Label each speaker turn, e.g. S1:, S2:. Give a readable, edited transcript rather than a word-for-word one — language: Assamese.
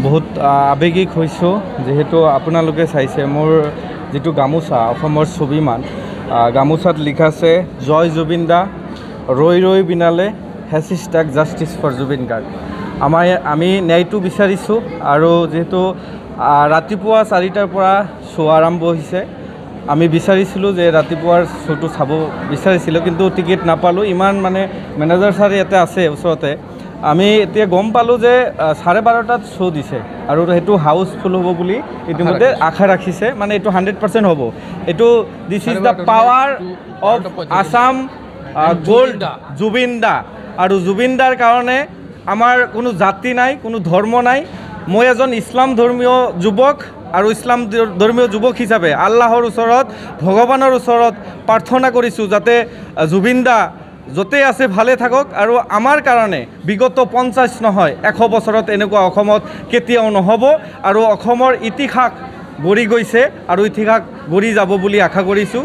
S1: बहुत आवेगिक হৈছো যেহেতু আপোনালোকে চাইছে মোৰ যেটো গামোচা অসমৰ ছবিমান গামোচাত লিখা আছে জয় জুবিন দা ৰৈ ৰৈ বিনালে hashtag justice for Zubeen Garg আমি ন্যায়টো বিচাৰিছো আৰু যেহেতু ৰাতিপুৱা 4টাৰ পৰা শো আৰম্ভ হৈছে আমি বিচাৰিছিলো যে ৰাতিপুৱাৰ শোটো চাব বিচাৰিছিলো কিন্তু টিকেট নাপালো ইমান মানে মেনেজাৰ ছাৰ ইয়াতে আছে ওচৰতে আমি এতিয়া গম পালো যে 12:30টাত শো দিছে আৰু হেতু হাউসফুল হ'ব বুলি ইতিমধ্যে আশা ৰাখিছে মানে এটো 100% হ'ব এটো this is the power of Assam gold Zubeen দা আৰু জুবিন দাৰ কাৰণে আমাৰ কোনো জাতি নাই কোনো ধৰ্ম নাই মই এজন ইছলাম ধৰ্মীয় যুৱক আৰু ইছলাম ধৰ্মীয় যুৱক হিচাপে আল্লাহৰ ওচৰত ভগৱানৰ ওচৰত প্ৰাৰ্থনা কৰিছো যাতে জুবিন দা যতে আছে ভালে থাকক আৰু আমাৰ কাৰণে বিগত 50 নহয় 100 বছৰত এনেকুৱা অসমত কেতিয়াও নহব আৰু অসমৰ ইতিহাস গঢ়ি গৈছে আৰু ইতিহাস গঢ়ি যাব বুলি আশা কৰিছো